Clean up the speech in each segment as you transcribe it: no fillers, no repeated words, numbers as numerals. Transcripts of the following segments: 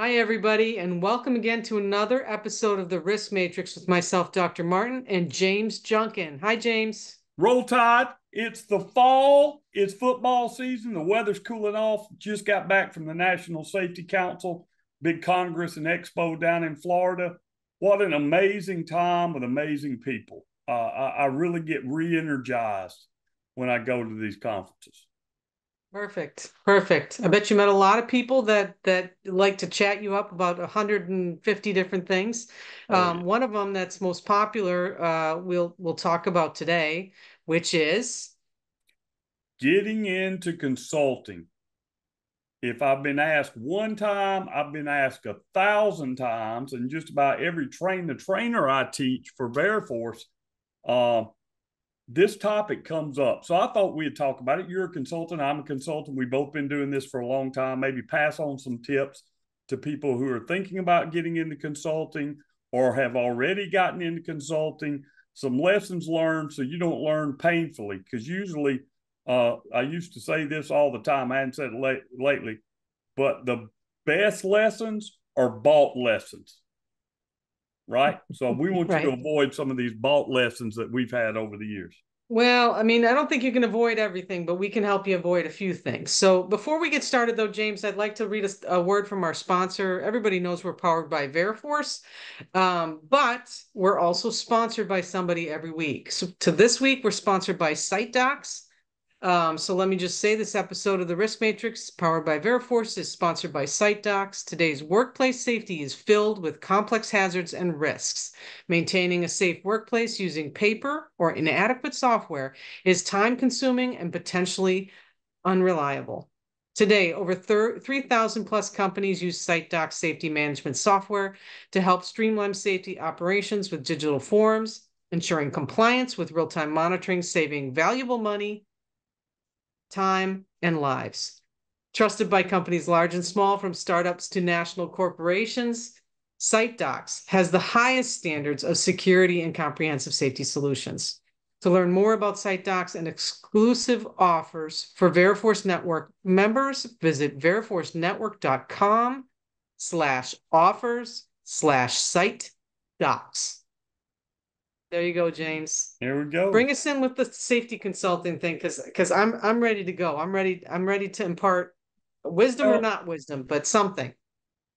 Hi, everybody, and welcome again to another episode of the Risk Matrix with myself, Dr. Martin, and James Junkin. Hi, James. Roll Tide. It's the fall. It's football season. The weather's cooling off. Just got back from the National Safety Council, big Congress and Expo down in Florida. What an amazing time with amazing people. I really get re-energized when I go to these conferences. Perfect. Perfect. I bet you met a lot of people that like to chat you up about 150 different things. Oh, yeah. One of them that's most popular, we'll talk about today, which is Getting into consulting. If I've been asked one time, I've been asked 1,000 times, and just about every trainer I teach for Veriforce, uh, this topic comes up. So I thought we'd talk about it. You're a consultant, I'm a consultant. We've both been doing this for a long time. Maybe pass on some tips to people who are thinking about getting into consulting or have already gotten into consulting, some lessons learned so you don't learn painfully. Because usually, I used to say this all the time. I hadn't said it lately, but the best lessons are bought lessons, right? So we want you to right. avoid some of these bought lessons that we've had over the years. Well, I mean, I don't think you can avoid everything, but we can help you avoid a few things. So before we get started, though, James, I'd like to read a word from our sponsor. Everybody knows we're powered by Veriforce, but we're also sponsored by somebody every week. So to this week, we're sponsored by SiteDocs. So let me just say this episode of the Risk Matrix, powered by Veriforce, is sponsored by SiteDocs. Today's workplace safety is filled with complex hazards and risks. Maintaining a safe workplace using paper or inadequate software is time-consuming and potentially unreliable. Today, over 3,000 plus companies use SiteDocs safety management software to help streamline safety operations with digital forms, ensuring compliance with real-time monitoring, saving valuable money, time, and lives. Trusted by companies large and small, from startups to national corporations, SiteDocs has the highest standards of security and comprehensive safety solutions. To learn more about SiteDocs and exclusive offers for Veriforce Network members, visit veriforcenetwork.com/offers/SiteDocs. There you go, James. There we go. Bring us in with the safety consulting thing, because I'm ready to go. I'm ready to impart wisdom or Well, not wisdom, but something.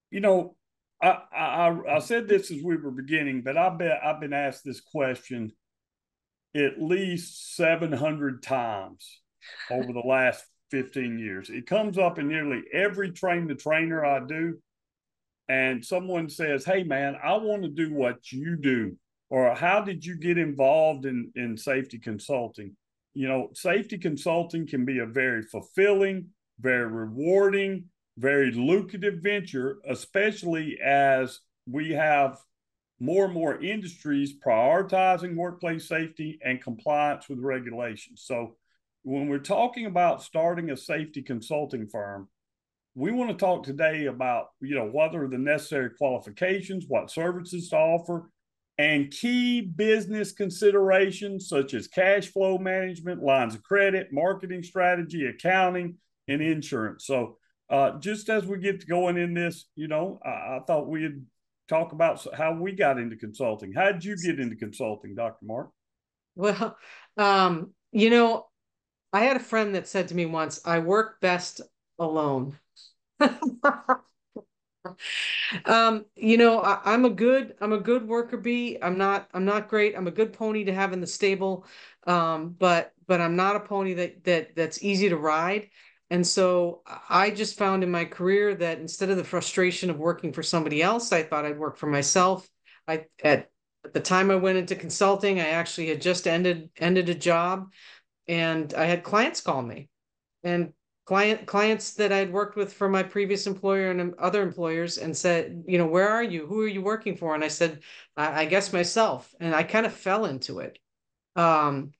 you know, I said this as we were beginning, but I bet I've been asked this question at least 700 times over the last 15 years. It comes up in nearly every train the trainer I do. And someone says, "Hey, man, I want to do what you do." Or, "How did you get involved in safety consulting?" Safety consulting can be a very fulfilling, very rewarding, very lucrative venture, especially as we have more and more industries prioritizing workplace safety and compliance with regulations. So when we're talking about starting a safety consulting firm, we want to talk today about, what are the necessary qualifications, what services to offer, and key business considerations such as cash flow management, lines of credit, marketing strategy, accounting, and insurance. So just as we get going in this, I thought we'd talk about how we got into consulting. How did you get into consulting, Dr. Mark? Well, I had a friend that said to me once, "I work best alone." I'm a good worker bee. I'm not great. I'm a good pony to have in the stable. But I'm not a pony that's easy to ride. And so I just found in my career that instead of the frustration of working for somebody else, I thought I'd work for myself. At the time I went into consulting, I actually had just ended a job, and I had clients call me, and clients that I'd worked with for my previous employer and other employers, and said, "Where are you? Who are you working for?" And I said, I guess myself. And I kind of fell into it. Um,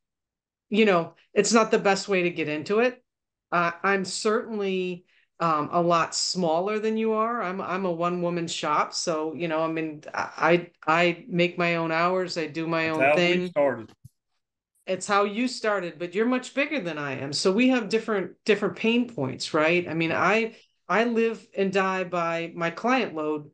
it's not the best way to get into it. I'm certainly a lot smaller than you are. I'm a one woman shop, so I mean, I make my own hours. I do my That's own how we thing. started. It's how you started, but you're much bigger than I am. So we have different pain points, right? I mean, Right. I live and die by my client load.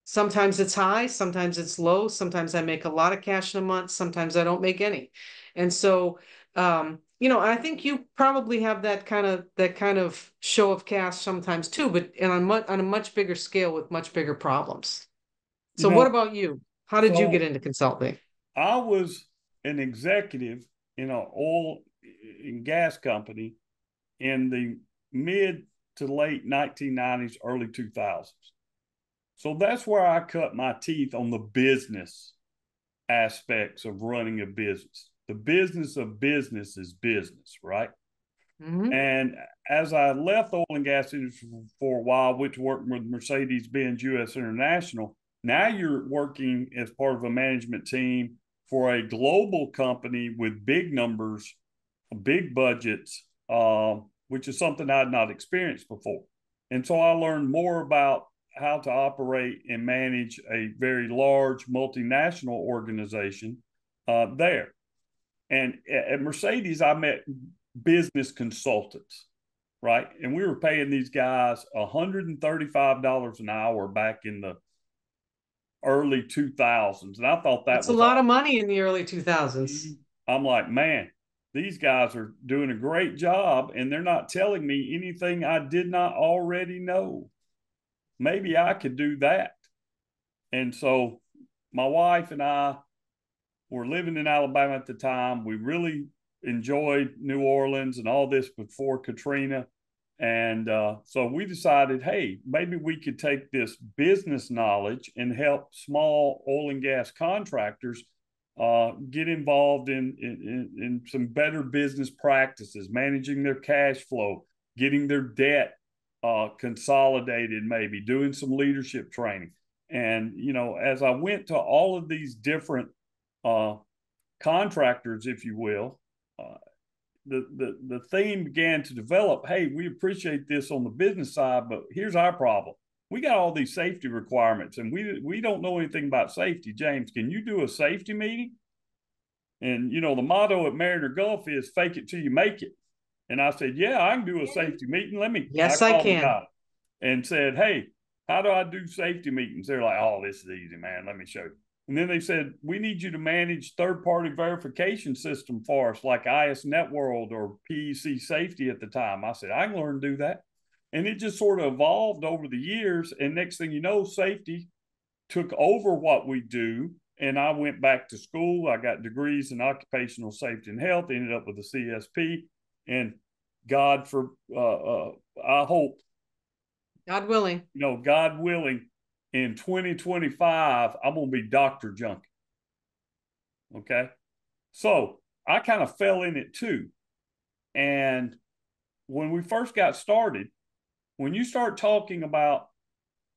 Sometimes it's high, sometimes it's low, sometimes I make a lot of cash in a month, sometimes I don't make any. And so, I think you probably have that kind of show of cash sometimes too, but on a much bigger scale with much bigger problems. You So what know, about you? How did you get so into consulting? I was an executive in an oil and gas company in the mid to late 1990s, early 2000s. So that's where I cut my teeth on the business aspects of running a business. The business of business is business, right? Hmm. And as I left the oil and gas industry for a while, went to work with Mercedes-Benz US International. Now you're working as part of a management team for a global company with big numbers, big budgets, which is something I'd not experienced before. And so I learned more about how to operate and manage a very large multinational organization there. And at Mercedes, I met business consultants, right? And we were paying these guys $135 an hour back in the early 2000s. And I thought that That's a was lot of all. money in the early 2000s. I'm like, man, these guys are doing a great job and they're not telling me anything I did not already know. Maybe I could do that. And so my wife and I were living in Alabama at the time. We really enjoyed New Orleans and all this before Katrina. And so we decided, hey, maybe we could take this business knowledge and help small oil and gas contractors get involved in some better business practices, managing their cash flow, getting their debt consolidated, maybe doing some leadership training. And, as I went to all of these different uh, contractors, if you will, the theme began to develop. Hey, we appreciate this on the business side, but here's our problem. We got all these safety requirements, and we don't know anything about safety. James, can you do a safety meeting? And the motto at Mariner Gulf is "fake it till you make it." And I said, "Yeah, I can do a safety meeting. Let me." I Yes, I called the can. guy and said, "Hey, how do I do safety meetings?" They're like, "Oh, this is easy, man. Let me show you." And then they said, "We need you to manage third-party verification system for us, like IS Networld or PEC Safety at the time." I said, "I can learn to do that." And it just sort of evolved over the years. And next thing you know, safety took over what we do. And I went back to school. I got degrees in occupational safety and health, ended up with a CSP. And God for, I hope, God willing. God willing, in 2025, I'm going to be Dr. Junkin. Okay. So I kind of fell in it too. And when we first got started, when you start talking about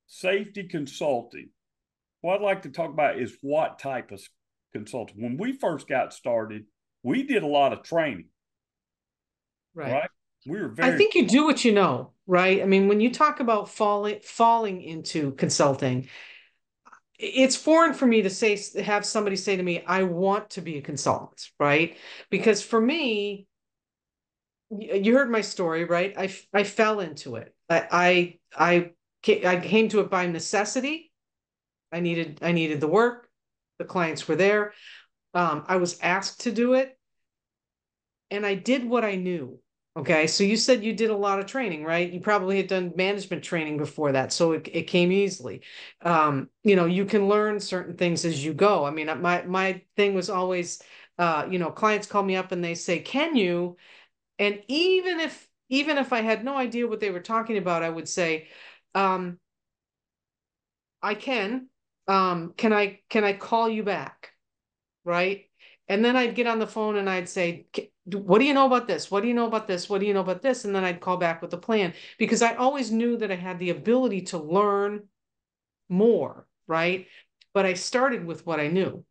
safety consulting, what I'd like to talk about is what type of consulting. When we first got started, we did a lot of training, Right. right? We were I very, think you do what you know, right? I mean, when you talk about falling into consulting, it's foreign for me to have somebody say to me, I want to be a consultant, right? Because for me, you heard my story, right? I fell into it. I came to it by necessity. I needed the work. The clients were there. I was asked to do it, and I did what I knew. Okay, so you said you did a lot of training, right? You probably had done management training before that, so it came easily. You can learn certain things as you go. I mean, my thing was always, clients call me up and they say, "Can you?" And even if I had no idea what they were talking about, I would say, um, "I can. Can I call you back?" Right? And then I'd get on the phone and I'd say, "What do you know about this? What do you know about this? What do you know about this?" And then I'd call back with a plan because I always knew that I had the ability to learn more, right? But I started with what I knew,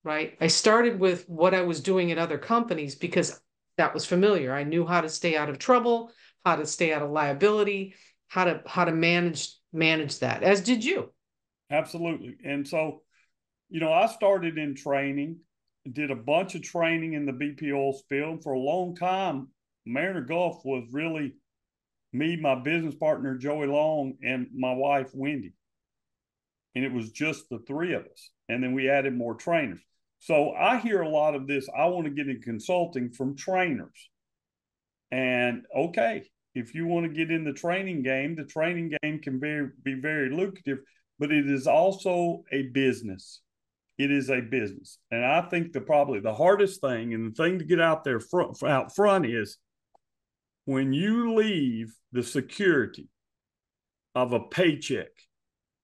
right? I started with what I was doing at other companies because that was familiar. I knew how to stay out of trouble, how to stay out of liability, how to manage that, as did you. absolutely. And so, I started in training, did a bunch of training in the BP oil spill. And for a long time, Mariner Gulf was really me, my business partner, Joey Long, and my wife, Wendy. And it was just the three of us. And then we added more trainers. So I hear a lot of this. I want to get in consulting from trainers. And okay, if you want to get in the training game can be very lucrative, but it is also a business. It is a business. And I think probably the hardest thing and the thing to get out there out front is when you leave the security of a paycheck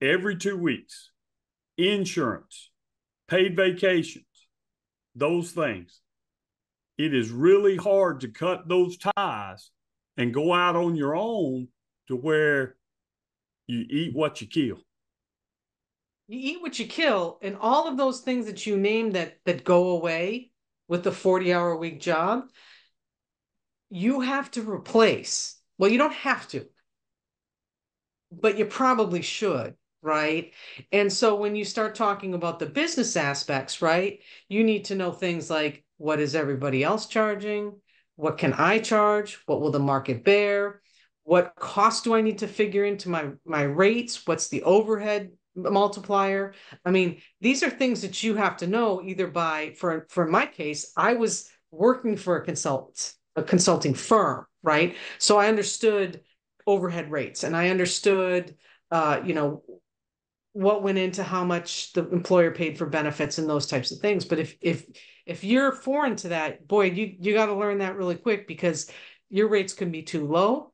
every 2 weeks, insurance, paid vacations, those things, it is really hard to cut those ties and go out on your own to where you eat what you kill. You eat what you kill, and all of those things that you name that go away with the 40-hour-a-week job, you have to replace. Well, you don't have to, but you probably should, right? And so when you start talking about the business aspects, right, you need to know things like, what is everybody else charging? What can I charge? What will the market bear? What cost do I need to figure into my rates? What's the overhead multiplier? I mean, these are things that you have to know either for my case, I was working for a consulting firm, right? So I understood overhead rates, and I understood, what went into how much the employer paid for benefits and those types of things. But if you're foreign to that, boy, you got to learn that really quick, because your rates can be too low.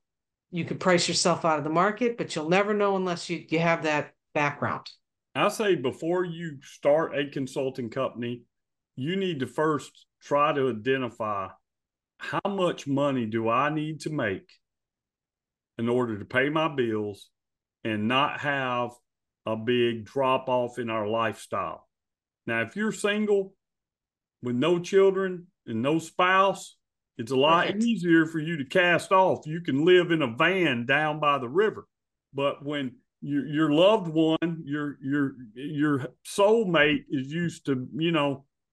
You could price yourself out of the market, but you'll never know unless you have that background. I say before you start a consulting company, you need to first try to identify how much money do I need to make in order to pay my bills and not have a big drop off in our lifestyle. Now, if you're single with no children and no spouse, it's a lot Perfect. easier for you to cast off. You can live in a van down by the river. But when your loved one, your soulmate is used to,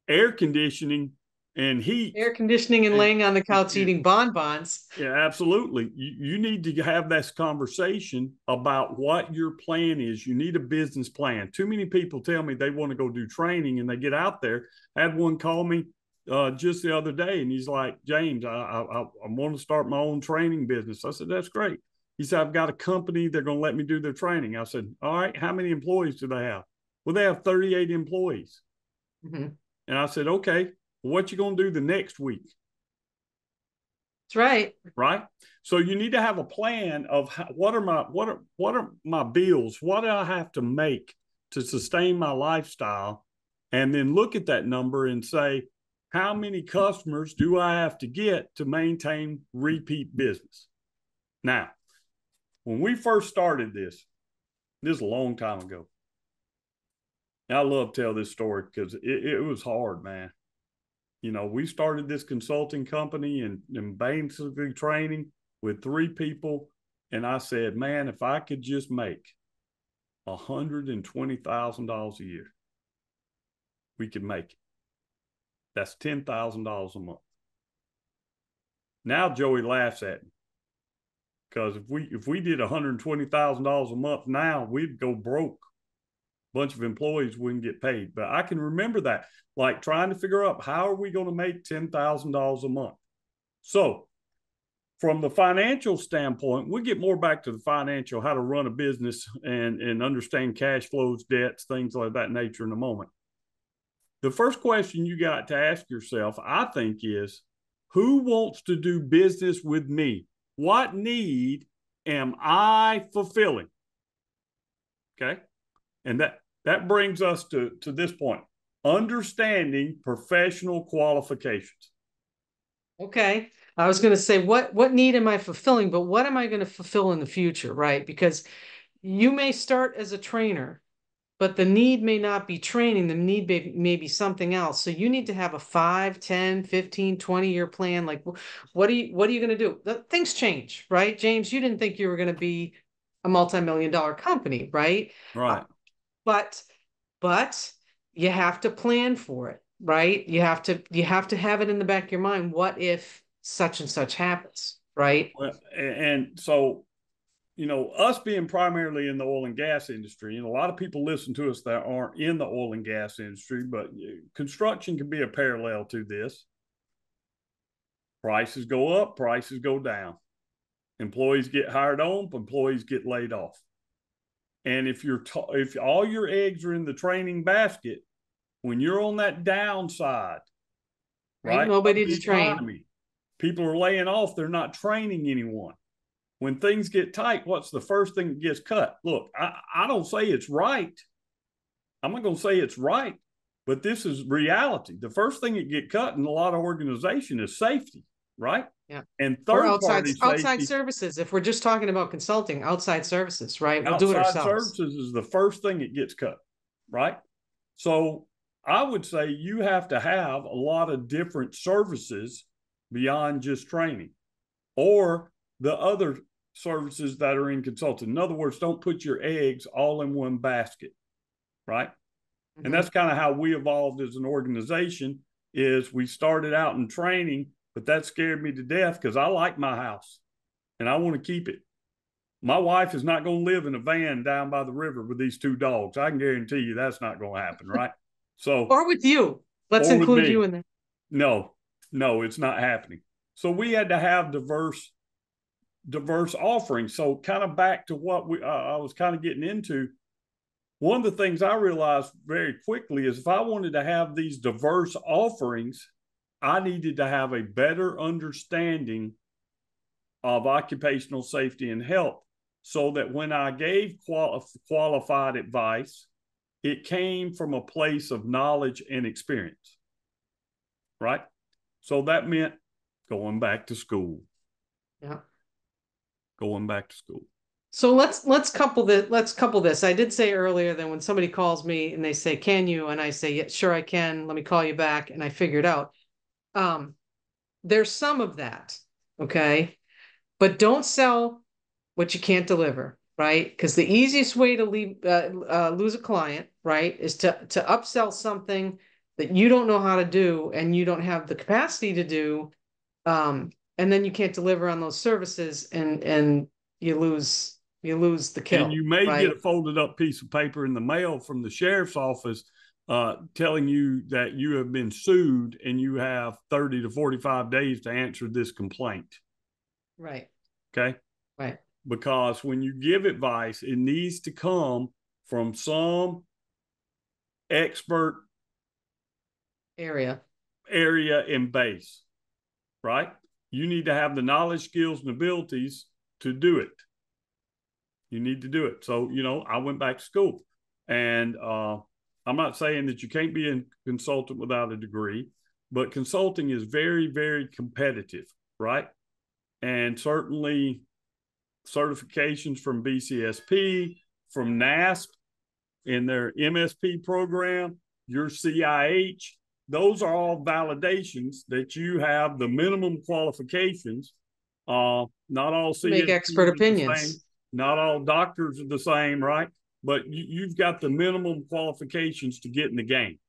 air conditioning and heat. Air conditioning and And, laying on the couch eating bonbons. yeah, absolutely. You need to have this conversation about what your plan is. You need a business plan. Too many people tell me they want to go do training and they get out there. I had one call me just the other day, and he's like, James, I want to start my own training business. I said, that's great. He said, I've got a company. They're going to let me do their training. I said, all right, how many employees do they have? Well, they have 38 employees. Mm-hmm. And I said, okay, well, what you going to do the next week? That's right. Right. So you need to have a plan of what are my bills? What do I have to make to sustain my lifestyle? And then look at that number and say, how many customers do I have to get to maintain repeat business? Now, when we first started this is a long time ago. I love to tell this story because it was hard, man. We started this consulting company and basically training with 3 people. And I said, man, if I could just make $120,000 a year, we could make it. That's $10,000 a month. Now Joey laughs at me because if we did $120,000 a month now, we'd go broke. Bunch of employees wouldn't get paid. But I can remember that, like trying to figure out how are we going to make $10,000 a month. So from the financial standpoint, we'll get more back to the financial, how to run a business and understand cash flows, debts, things like that nature in a moment. The first question you got to ask yourself, I think, is who wants to do business with me? What need am I fulfilling? Okay. And that brings us to this point, understanding professional qualifications. Okay. I was going to say, what need am I fulfilling, but what am I going to fulfill in the future, right? Because you may start as a trainer, but the need may not be training. The need may be something else. So you need to have a 5, 10, 15, 20-year plan. Like, what are you going to do? Things change, right? James, you didn't think you were going to be a multi-million-dollar company, right? Right. But you have to plan for it, right? You have to have it in the back of your mind. What if such and such happens, right? Well, and so, us being primarily in the oil and gas industry, and a lot of people listen to us that aren't in the oil and gas industry, but construction can be a parallel to this. Prices go up, prices go down. Employees get hired on, employees get laid off. And if all your eggs are in the training basket, when you're on that downside, Ain't right, of nobody the to train. economy, people are laying off, they're not training anyone. When things get tight, what's the first thing that gets cut? Look, I don't say it's right. I'm not going to say it's right, but this is reality. The first thing that get cut in a lot of organization is safety, right? Yeah. And Or third party outside safety, services. If we're just talking about consulting, outside services, right? We'll do it outside ourselves. services is the first thing that gets cut, right? So I would say you have to have a lot of different services beyond just training or the other services that are in consulting. In other words, don't put your eggs all in one basket, right? And Mm-hmm. that's kind of how we evolved as an organization is we started out in training, but that scared me to death because I like my house and I want to keep it. My wife is not going to live in a van down by the river with these two dogs. I can guarantee you that's not going to happen, right? So, Or with you. Let's or with include you me, in there. no, no, it's not happening. So we had to have diverse offerings. So kind of back to what I was kind of getting into. One of the things I realized very quickly is if I wanted to have these diverse offerings, I needed to have a better understanding of occupational safety and health so that when I gave qualified advice, it came from a place of knowledge and experience, right? So that meant going back to school, Yeah. going back to school. So let's couple this. Let's couple this. I did say earlier that when somebody calls me and they say, "Can you?" and I say, "Yeah, sure I can. Let me call you back." And I figured out. Um, there's some of that, okay, but don't sell what you can't deliver, right? Because the easiest way to lose a client, right, is to upsell something that you don't know how to do and you don't have the capacity to do, and then you can't deliver on those services, and you lose the And kill, you may get right? a folded up piece of paper in the mail from the sheriff's office telling you that you have been sued and you have 30 to 45 days to answer this complaint. Right, Okay. right. Because when you give advice, it needs to come from some expert Area. area and base, right? You need to have the knowledge, skills, and abilities to do it. You need to do it. So, I went back to school and I'm not saying that you can't be a consultant without a degree, but consulting is very, very competitive, right? And certainly certifications from BCSP, from NASP in their MSP program, your CIH, those are all validations that you have the minimum qualifications. Not all Make expert CSPs are the same. opinions. Not all doctors are the same, right? But you've got the minimum qualifications to get in the game.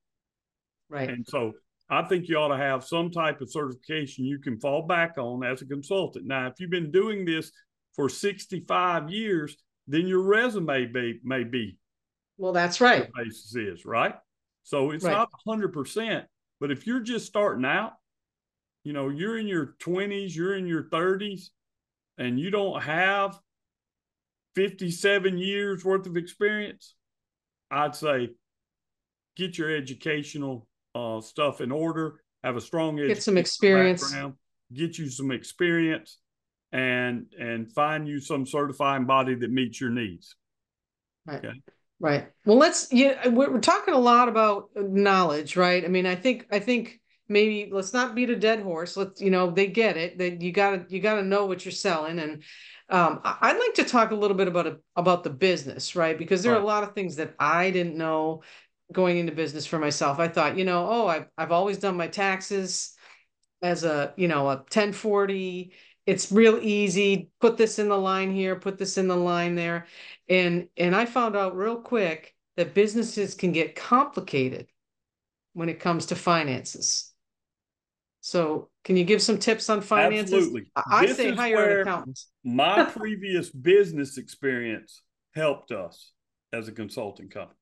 Right. And so I think you ought to have some type of certification you can fall back on as a consultant. Now, if you've been doing this for 65 years, then your resume may be Well, that's the right. basis is, right? So it's Right. not 100%, but if you're just starting out, you're in your 20s, you're in your 30s, and you don't have 57 years worth of experience, I'd say get your educational stuff in order, have a strong Get some educational experience. background, get you some experience, and find you some certifying body that meets your needs. Right. Okay. Right. Well, we're talking a lot about knowledge, right? I mean, I think maybe let's not beat a dead horse. They get it that you gotta know what you're selling. And I'd like to talk a little bit about the business, right? Because there All are right. a lot of things that I didn't know going into business for myself. I thought, oh, I've always done my taxes as a 1040. It's real easy. Put this in the line here, put this in the line there. And I found out real quick that businesses can get complicated when it comes to finances. So can you give some tips on finances? Absolutely. I This say is hire an where accountant. my previous business experience helped us as a consulting company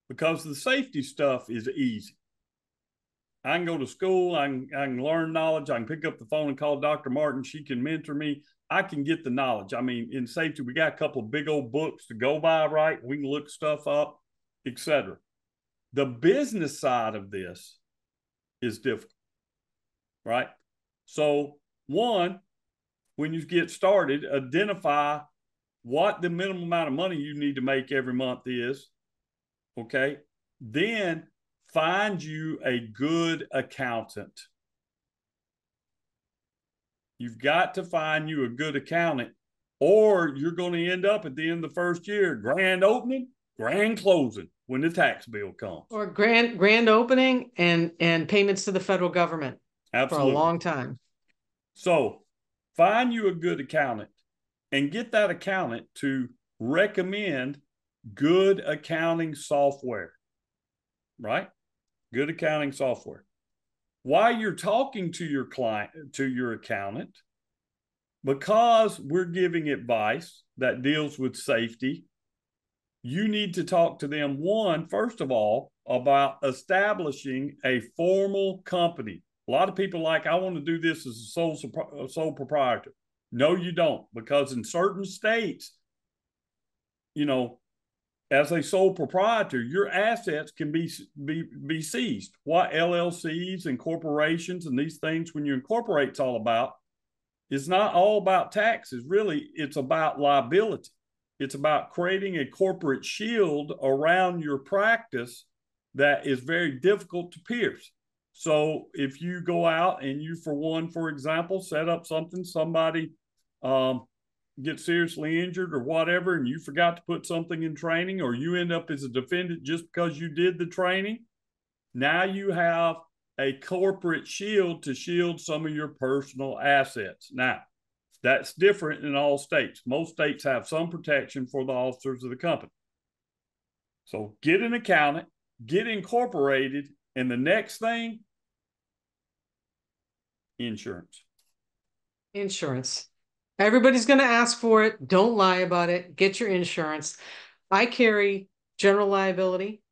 because the safety stuff is easy. I can go to school, I can learn knowledge, I can pick up the phone and call Dr. Martin. She can mentor me. I can get the knowledge. I mean, in safety, we got a couple of big old books to go by, right? We can look stuff up, etc. The business side of this is difficult, right? So, one, when you get started, identify what the minimum amount of money you need to make every month is. Okay. Then find you a good accountant. You've got to find you a good accountant, or you're going to end up at the end of the first year, grand opening, grand closing when the tax bill comes. Or grand opening and payments to the federal government for a Absolutely. long time. So find you a good accountant and get that accountant to recommend good accounting software, right? Good accounting software. While you're talking to your client, to your accountant, because we're giving advice that deals with safety, you need to talk to them, first of all, about establishing a formal company. A lot of people like, I want to do this as a sole proprietor. No, you don't, because in certain states, you know, as a sole proprietor, your assets can be seized. What LLCs and corporations and these things, when you incorporate, it's all about, it's not all about taxes. Really, it's about liability. It's about creating a corporate shield around your practice that is very difficult to pierce. So if you go out and you, for example, set up something, somebody gets seriously injured or whatever, and you forgot to put something in training, or you end up as a defendant just because you did the training, now you have a corporate shield to shield some of your personal assets. Now, that's different in all states. Most states have some protection for the officers of the company. So get an accountant, get incorporated, and the next thing, insurance. Insurance. Everybody's going to ask for it. Don't lie about it. Get your insurance. I carry general liability.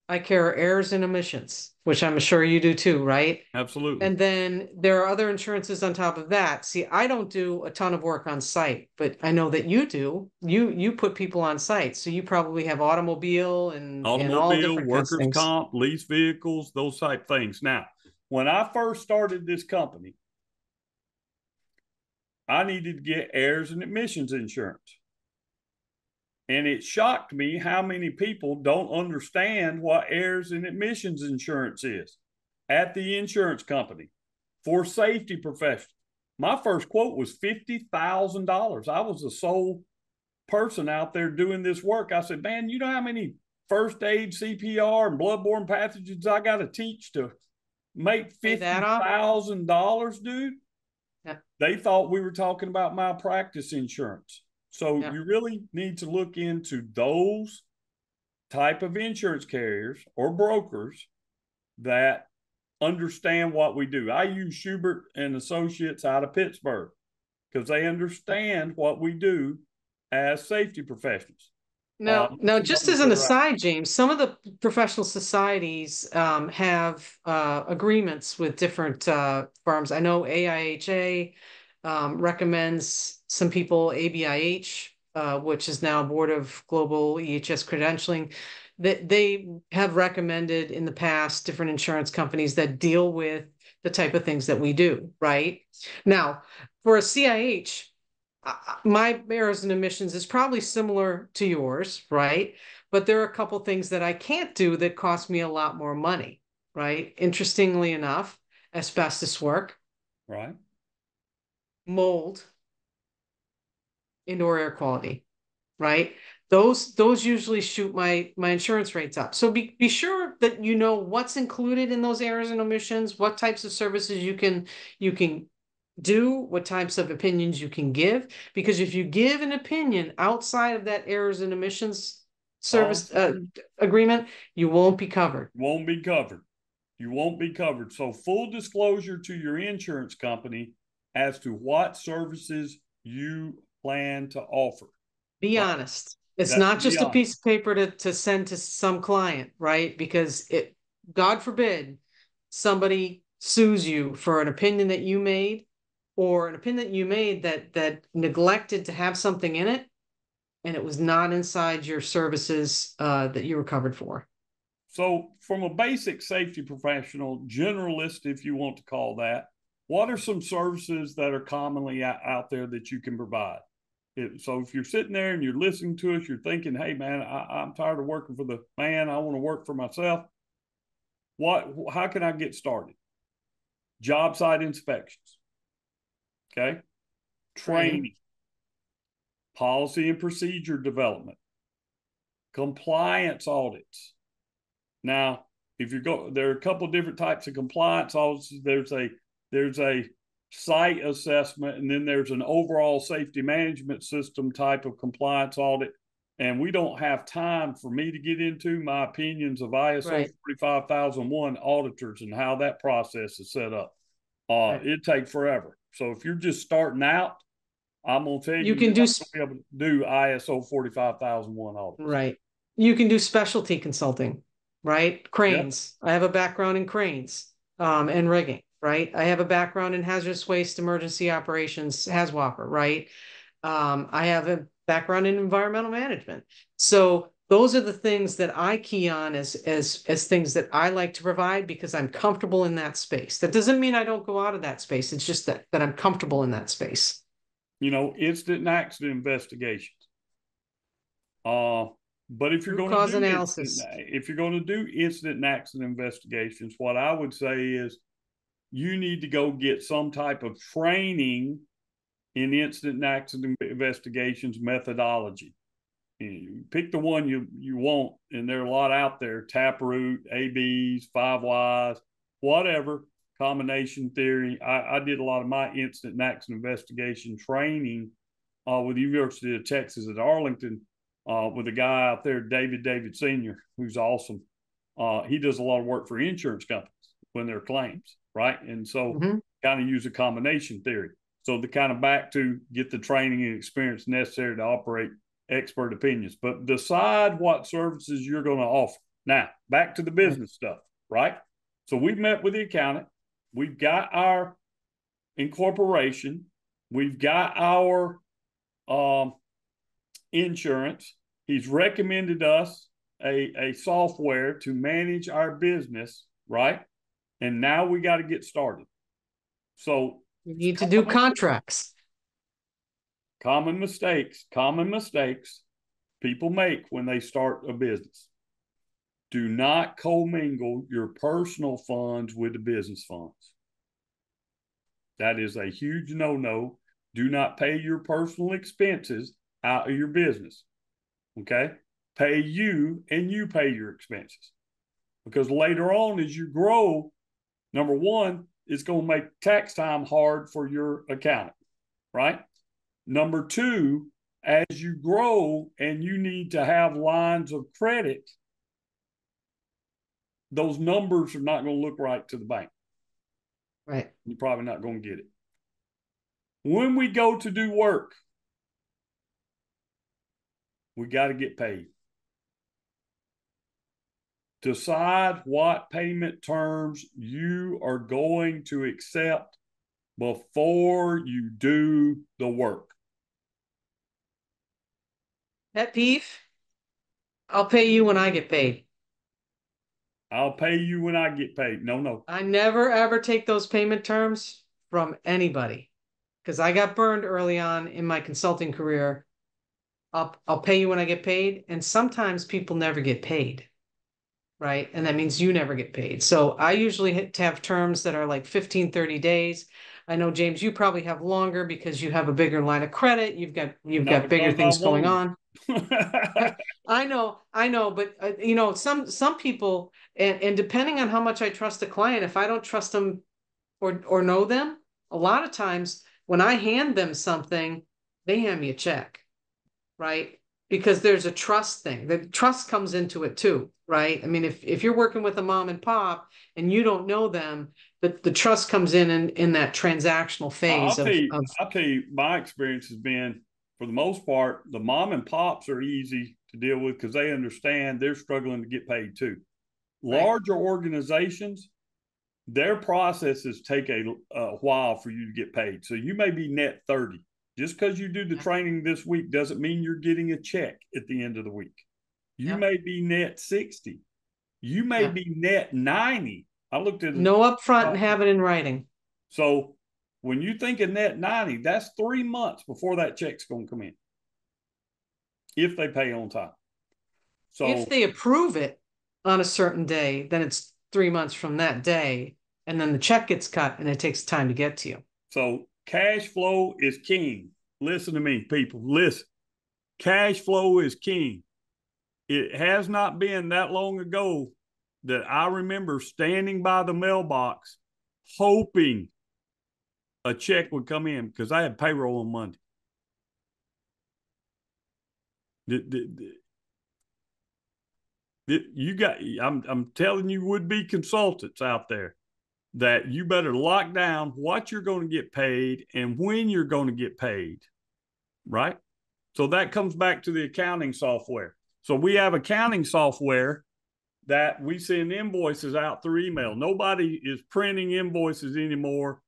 I carry errors and omissions, which I'm sure you do too, right? Absolutely. And then there are other insurances on top of that. See, I don't do a ton of work on site, but I know that you do. You put people on site, so you probably have automobile and all Automobile, different kinds of workers' things. comp, lease vehicles, those type things. Now, when I first started this company, I needed to get errors and emissions insurance. And it shocked me how many people don't understand what errors and emissions insurance is at the insurance company for safety professionals. My first quote was $50,000. I was the sole person out there doing this work. I said, man, you know how many first aid, CPR, and bloodborne pathogens I got to teach to make Pay that off. $50,000, dude? Yeah. They thought we were talking about malpractice insurance. So Yeah. you really need to look into those type of insurance carriers or brokers that understand what we do. I use Schubert and Associates out of Pittsburgh because they understand what we do as safety professionals. Now, Some of just them as an said, right, aside, James, some of the professional societies have agreements with different firms. I know AIHA recommends some people, ABIH, which is now Board of Global EHS Credentialing, that they have recommended in the past different insurance companies that deal with the type of things that we do, right? Now, for a CIH, my errors and emissions is probably similar to yours, right? But there are a couple things that I can't do that cost me a lot more money, right? Interestingly enough, asbestos work, right, mold, indoor air quality, right? Those usually shoot my insurance rates up. So be sure that you know what's included in those errors and omissions, what types of services you can do, what types of opinions you can give. Because if you give an opinion outside of that errors and omissions all of a service sudden agreement, you won't be covered. won't be covered. You won't be covered. So full disclosure to your insurance company as to what services you plan to offer. Be Right? honest. It's That not be just a honest. piece of paper to send to some client, right? Because it, God forbid, somebody sues you for an opinion that you made, or an opinion that you made that neglected to have something in it, and it was not inside your services that you were covered for. So, from a basic safety professional, generalist, if you want to call that, what are some services that are commonly out there that you can provide? So, if you're sitting there and you're listening to us, you're thinking, hey, man, I'm tired of working for the man. I want to work for myself. How can I get started? Job site inspections, okay? Training. Training, policy and procedure development, compliance audits. Now, if you go, there are a couple of different types of compliance audits. There's a site assessment, and then there's an overall safety management system type of compliance audit. And we don't have time for me to get into my opinions of ISO Right. 45001 auditors and how that process is set up. Right. It takes forever. So if you're just starting out, I'm gonna tell You you, can you're do, not gonna be able to do ISO 45001 audits. right. You can do specialty consulting, right? Yep. Cranes. I have a background in cranes and rigging, right? I have a background in hazardous waste emergency operations, HAZWOPER, right? I have a background in environmental management. So those are the things that I key on as things that I like to provide because I'm comfortable in that space. That doesn't mean I don't go out of that space. It's just that I'm comfortable in that space. Incident and accident investigations. Uh, but if you're Root going to cause do incident, analysis. if you're going to do incident and accident investigations, what I would say is you need to go get some type of training in incident and accident investigations methodology. You pick the one you want, and there are a lot out there: Taproot, ABs, Five Whys, whatever combination theory. I did a lot of my incident and accident investigation training with the University of Texas at Arlington with a guy out there, David Senior, who's awesome. He does a lot of work for insurance companies when there are claims, right? And so Mhm. kind of use a combination theory. So the kind of back to get the training and experience necessary to operate expert opinions, but decide what services you're going to offer. Now, back to the Right. business stuff, right? So we've met with the accountant. We've got our incorporation. We've got our insurance. He's recommended us a software to manage our business, right? And now we got to get started. So You need to do contracts. common mistakes people make when they start a business. Do not commingle your personal funds with the business funds. That is a huge no-no. Do not pay your personal expenses out of your business. Okay? Pay you and you pay your expenses. Because later on, as you grow, number one, it's going to make tax time hard for your accountant, right? Number two, as you grow and you need to have lines of credit, those numbers are not going to look right to the bank. Right. You're probably not going to get it. When we go to do work, we got to get paid. Decide what payment terms you are going to accept before you do the work. Pet peeve. I'll pay you when I get paid. I'll pay you when I get paid. No, no. I never ever take those payment terms from anybody because I got burned early on in my consulting career. I'll pay you when I get paid, and sometimes people never get paid, right? And that means you never get paid. So I usually have terms that are like 15, 30 days. I know, James, you probably have longer because you have a bigger line of credit. You've Not got bigger because I things going want on. them. I know, but some people, and depending on how much I trust the client, if I don't trust them or know them, a lot of times when I hand them something, they hand me a check, right? because there's a trust thing. The trust comes into it too, right? I mean, if you're working with a mom and pop and you don't know them, the trust comes in that transactional phase I'll tell you, my experience has been, for the most part, the mom and pops are easy to deal with because they understand they're struggling to get paid too. right. Larger organizations, their processes take a while for you to get paid. So you may be net 30. Just because you do the training this week doesn't mean you're getting a check at the end of the week. You Yep. may be net 60. You may Yeah. be net 90. I looked at it. No upfront and have it in writing. So when you think of net 90, that's 3 months before that check's going to come in, if they pay on time. So If they approve it on a certain day, then it's 3 months from that day, and then the check gets cut and it takes time to get to you. So cash flow is king. Listen to me, people. Listen. Cash flow is king. It has not been that long ago that I remember standing by the mailbox hoping a check would come in because I had payroll on Monday. You got, I'm telling you, would-be consultants out there, that you better lock down what you're going to get paid and when you're going to get paid, right? So that comes back to the accounting software. So we have accounting software that we send invoices out through email. Nobody is printing invoices anymore,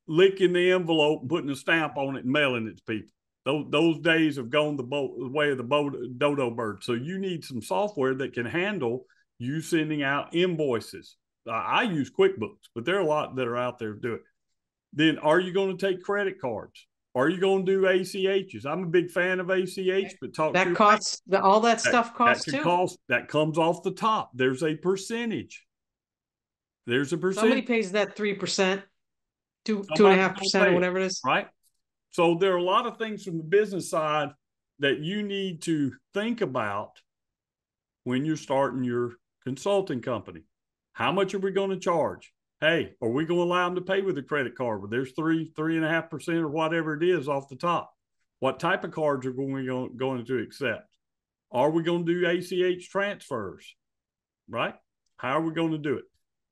licking the envelope, putting a stamp on it, and mailing it to people. Those days have gone the way of the dodo bird. So you need some software that can handle you sending out invoices. I use QuickBooks, but there are a lot that are out there to do it. Then are you going to take credit cards? Are you going to do ACHs? I'm a big fan of ACH, but talk That to costs, all that stuff costs that could too. cost, that comes off the top. There's a percentage. There's a Somebody percentage. pays that 3%, two and a Somebody's half going to percent, or pay it, whatever it is. right? So there are a lot of things from the business side that you need to think about when you're starting your consulting company. How much are we going to charge? Hey, are we going to allow them to pay with a credit card? Well, there's 3.5% or whatever it is off the top. What type of cards are we going to accept? Are we going to do ACH transfers? Right? How are we going to do it?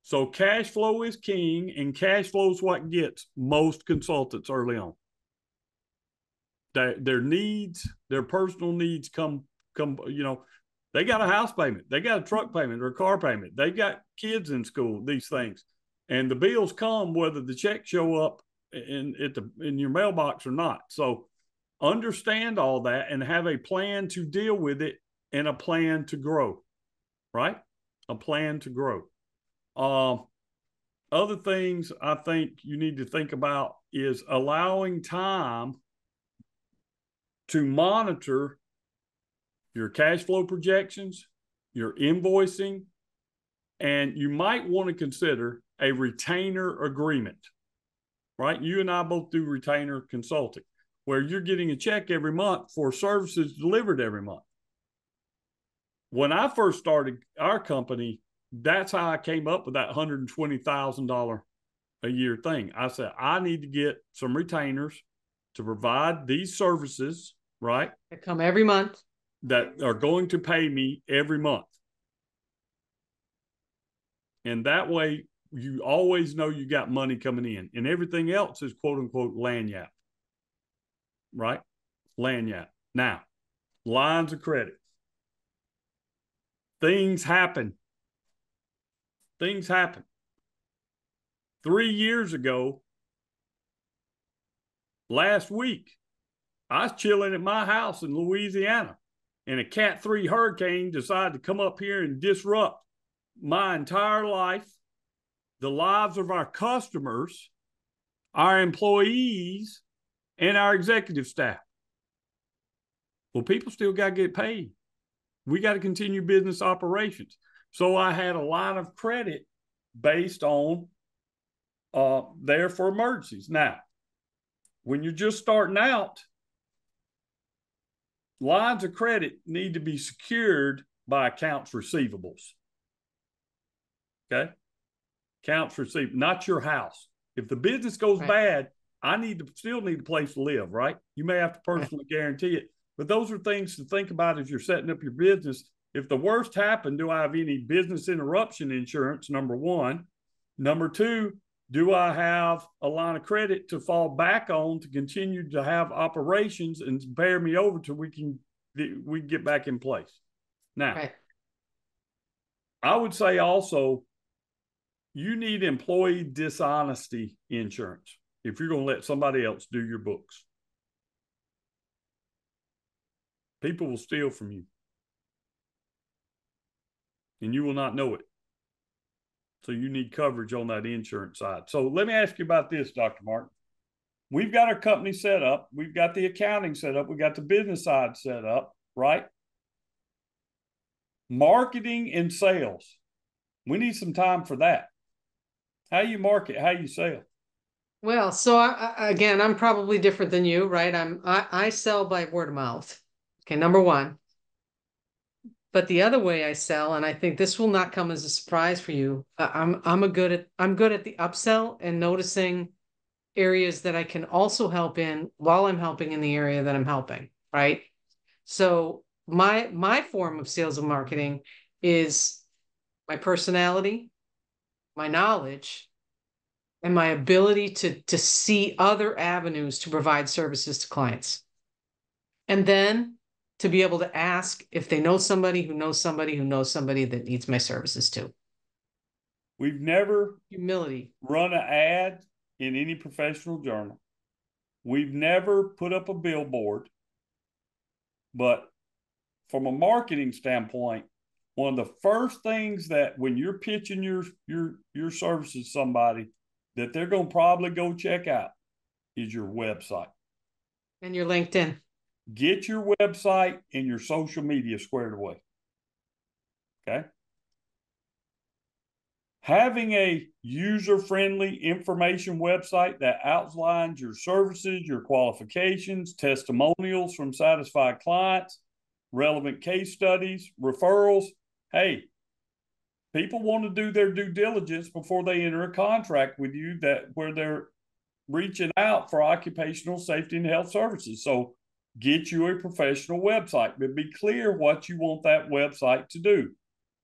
So cash flow is king, and cash flow is what gets most consultants early on. Their needs, their personal needs come, they got a house payment, they got a truck payment or a car payment, they got kids in school, these things. And the bills come whether the checks show up in your mailbox or not. So understand all that and have a plan to deal with it and a plan to grow, right? A plan to grow. Other things I think you need to think about is allowing time to monitor your cash flow projections, your invoicing, and you might want to consider a retainer agreement, right? You and I both do retainer consulting, where you're getting a check every month for services delivered every month. When I first started our company, that's how I came up with that $120,000 a year thing. I said, I need to get some retainers to provide these services, right? They come every month. That are going to pay me every month. And that way, you always know you got money coming in, and everything else is quote unquote lagniappe, right? Lagniappe. Now, lines of credit. Things happen. Things happen. 3 years ago, last week, I was chilling at my house in Louisiana, and a Cat 3 hurricane decided to come up here and disrupt my entire life, the lives of our customers, our employees, and our executive staff. Well, people still got to get paid. We got to continue business operations. So I had a line of credit based on there for emergencies. Now, when you're just starting out, lines of credit need to be secured by accounts receivables. Okay? Accounts receivable, not your house. If the business goes bad, I still need a place to live, right? You may have to personally guarantee it, But those are things to think about as you're setting up your business. If the worst happened, do I have any business interruption insurance? Number one. Number two, do I have a line of credit to fall back on to continue to have operations and bear me over till we can get back in place? Now, Right. I would say also you need employee dishonesty insurance if you're going to let somebody else do your books. People will steal from you, and you will not know it. So you need coverage on that insurance side. So let me ask you about this, Dr. Martin. We've got our company set up. We've got the accounting set up. We've got the business side set up, right? Marketing and sales. We need some time for that. How you market, how you sell. Well, so again, I'm probably different than you, right? I sell by word of mouth. Okay, number one. But the other way I sell, and I think this will not come as a surprise for you, I'm good at the upsell and noticing areas that I can also help in while I'm helping in the area that I'm helping, right? So my form of sales and marketing is my personality, my knowledge, and my ability to see other avenues to provide services to clients. And then to be able to ask if they know somebody who knows somebody who knows somebody that needs my services too. We've never Humility. run an ad in any professional journal. We've never put up a billboard. But from a marketing standpoint, one of the first things that when you're pitching your services to somebody that they're going to probably go check out is your website. And your LinkedIn. Get your website and your social media squared away. Okay. Having a user-friendly information website that outlines your services, your qualifications, testimonials from satisfied clients, relevant case studies, referrals. Hey, people want to do their due diligence before they enter a contract with you where they're reaching out for occupational safety and health services. So get you a professional website, but be clear what you want that website to do.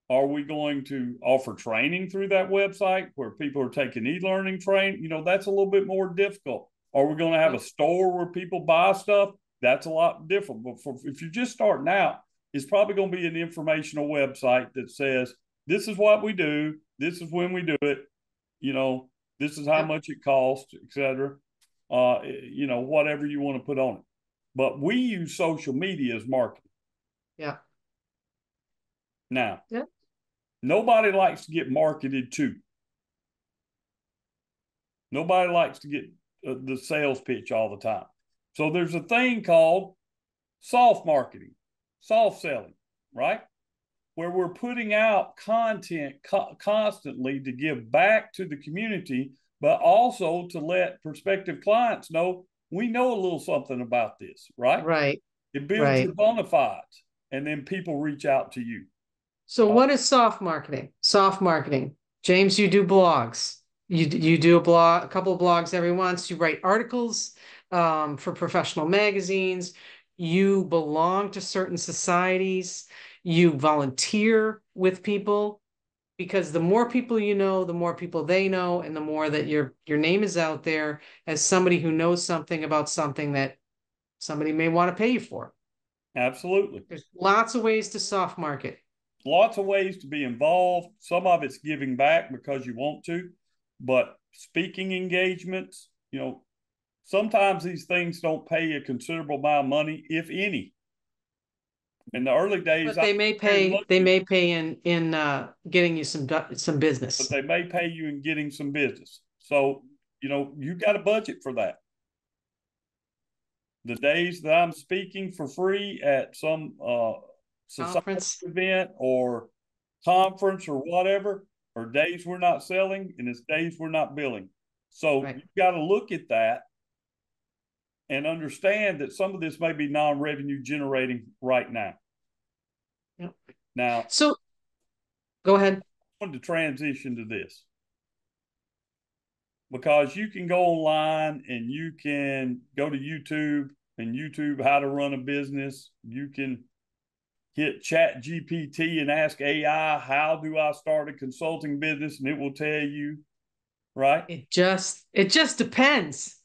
Are we going to offer training through that website where people are taking e-learning training? You know, that's a little bit more difficult. Are we going to have a store where people buy stuff? That's a lot different. But if you're just starting out, it's probably going to be an informational website that says, this is what we do. This is when we do it. You know, this is how much it costs, et cetera. You know, whatever you want to put on it. But we use social media as marketing. Yeah. Now, nobody likes to get marketed to. Nobody likes to get the sales pitch all the time. So there's a thing called soft marketing, soft selling, right? Where we're putting out content constantly to give back to the community, but also to let prospective clients know we know a little something about this, right? Right. It builds your bona fides, and then people reach out to you. So what is soft marketing? Soft marketing. James, you do blogs. You do a couple of blogs every once. You write articles for professional magazines. You belong to certain societies. You volunteer with people, because the more people you know, the more people they know, and the more that your name is out there as somebody who knows something about something that somebody may want to pay you for. Absolutely. There's lots of ways to soft market. Lots of ways to be involved. Some of it's giving back because you want to, but speaking engagements, you know, sometimes these things don't pay a considerable amount of money, if any. In the early days, but they may pay in getting you some business. But they may pay you in getting some business. So, you know, you got a budget for that. The days that I'm speaking for free at some society event or conference or whatever, or days we're not selling, and it's days we're not billing. So you've got to look at that and understand that some of this may be non-revenue generating right now. Yep. Now, so go ahead. I wanted to transition to this because you can go online and you can go to YouTube and YouTube how to run a business. You can hit Chat GPT and ask AI, how do I start a consulting business? And it will tell you, right? It just depends.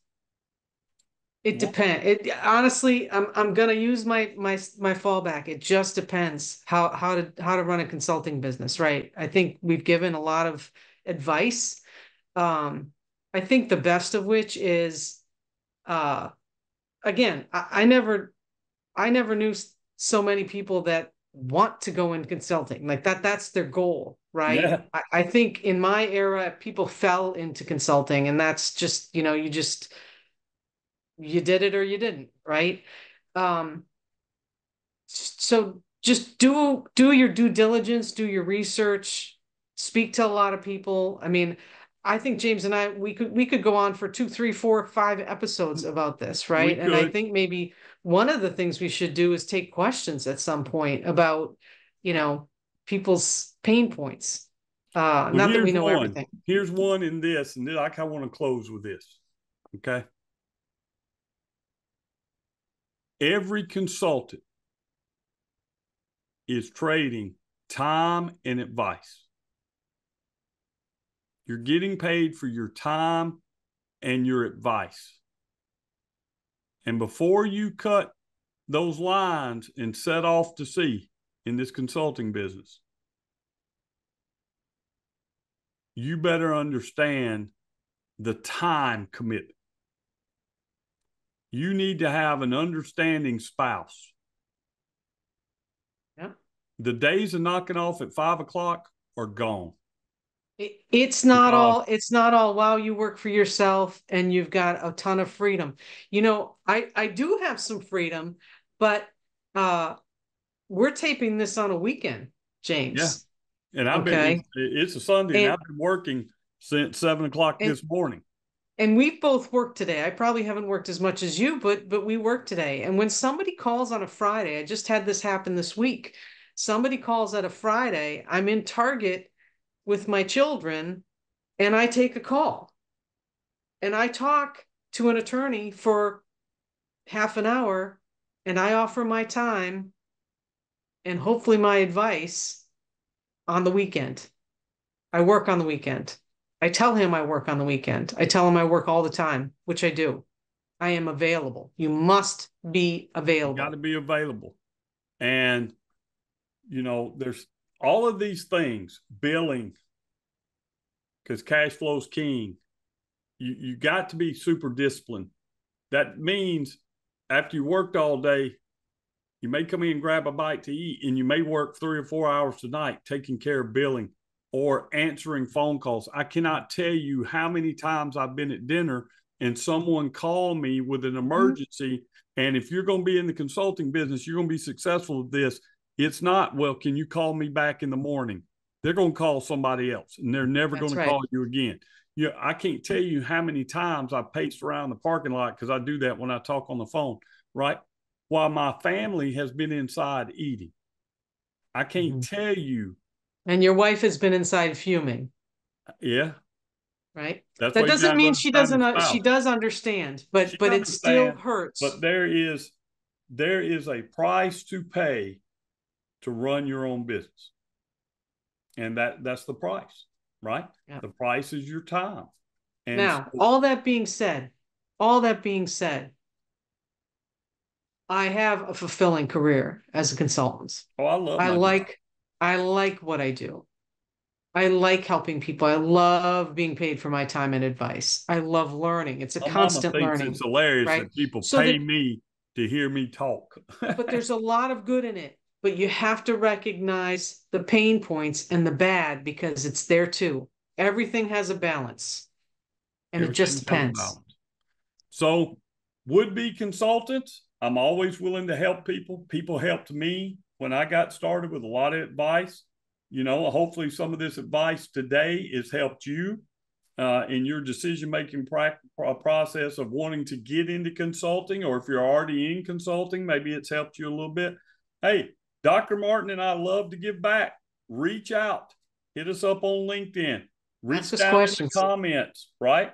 It Well, depends. It honestly, I'm gonna use my fallback. It just depends how to run a consulting business, right? I think we've given a lot of advice. Um, I think the best of which is, uh, again, I never knew so many people that want to go in consulting like that. That's their goal, right? yeah. I think in my era, people fell into consulting, and that's just, you did it or you didn't, right? Um, so just do your due diligence, do your research, speak to a lot of people. I mean, I think James and I we could go on for 2, 3, 4, 5 episodes about this, We right? And I could. think maybe one of the things we should do is take questions at some point about, you know, people's pain points. Well, Not that we know everything. Here's one in this, and then I kind of want to close with this. Okay. Every consultant is trading time and advice. You're getting paid for your time and your advice. And before you cut those lines and set off to sea in this consulting business, you better understand the time commitment. You need to have an understanding spouse. Yeah. The days of knocking off at 5 o'clock are gone. It's not Because all, it's not all, wow, you work for yourself and you've got a ton of freedom. I do have some freedom, but uh we're taping this on a weekend, yeah, James. and Okay. it's a Sunday, and And I've been working since 7 o'clock and this morning. and we've both worked today. I probably haven't worked as much as you, but we worked today. And when somebody calls on a Friday, I just had this happen this week. Somebody calls at a Friday, I'm in Target with my children, and I take a call. And I talk to an attorney for half an hour, and I offer my time and hopefully my advice on the weekend. I work on the weekend. I tell him I work on the weekend. I tell him I work all the time, which I do. I am available. You must be You got to available. be available, and there's all of these things, billing, because cash flow is king. You got to be super disciplined. That means after you worked all day, you may come in and grab a bite to eat, and you may work 3 or 4 hours tonight taking care of billing or answering phone calls. I cannot tell you how many times I've been at dinner and someone called me with an Mhm. emergency. And if you're going to be in the consulting business, you're going to be successful at this. It's not, well, can you call me back in the morning? They're going to call somebody else, and they're never going That's to right. call you again. I can't tell you how many times I paced around the parking lot, because I do that when I talk on the phone, right? While my family has been inside eating. I can't Mhm. tell you. And your wife has been inside fuming, Yeah, right? that's That why you doesn't got to mean she understand doesn't, the she spouse. does understand, but She it still understands, but hurts. there is a price to pay to run your own business, and that's the price, right? Yeah. The price is your time, and Now, so, all that being said, I have a fulfilling career as a consultant. oh, I love I my job. like I like what I do. I like helping people. I love being paid for my time and advice. I love learning. It's a My mama constant thinks it's learning, hilarious right? that people So pay that, me to hear me talk. but there's a lot of good in it. But you have to recognize the pain points and the bad because it's there too. Everything has a balance, and it just Everything has a depends. balance. So, would be consultants, I'm always willing to help people. People helped me when I got started with a lot of advice. Hopefully, some of this advice today has helped you in your decision making process of wanting to get into consulting, or if you're already in consulting, maybe it's helped you a little bit. Hey, Dr. Martin and I love to give back. Reach out, hit us up on LinkedIn, Ask reach us down in the questions. comments, right?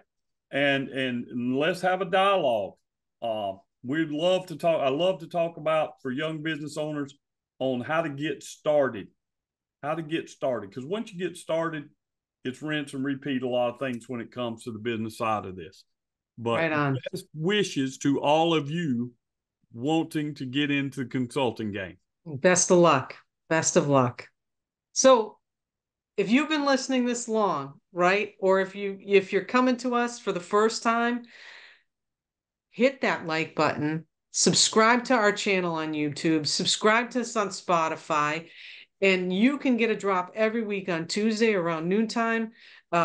And let's have a dialogue. We'd love to talk. I love to talk about for young business owners on how to get started. How to get started. Because once you get started, it's rinse and repeat a lot of things when it comes to the business side of this. Right But on. best wishes to all of you wanting to get into the consulting game. Best of luck. Best of luck. So if you've been listening this long, right? Or if you're coming to us for the first time, hit that like button, subscribe to our channel on YouTube, subscribe to us on Spotify, and you can get a drop every week on Tuesday around noontime.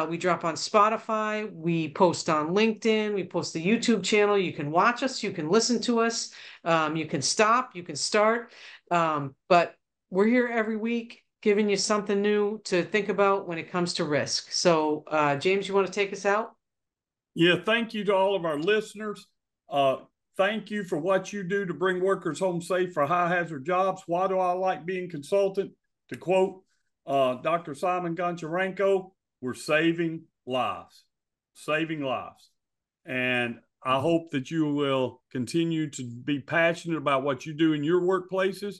We drop on Spotify, we post on LinkedIn, we post the YouTube channel. You can watch us, you can listen to us, you can stop, you can start. But we're here every week giving you something new to think about when it comes to risk. So, James, you want to take us out? Yeah, thank you to all of our listeners. Thank you for what you do to bring workers home safe for high hazard jobs. Why do I like being consultant? To quote Dr. Simon Goncharenko, we're saving lives, saving lives. And I hope that you will continue to be passionate about what you do in your workplaces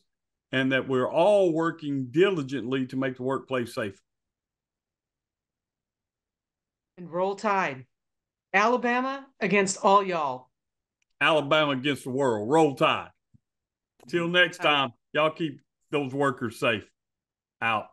and that we're all working diligently to make the workplace safe. And roll tide. Alabama against all y'all. Alabama against the world. Roll Tide. Till next time, y'all keep those workers safe. Out.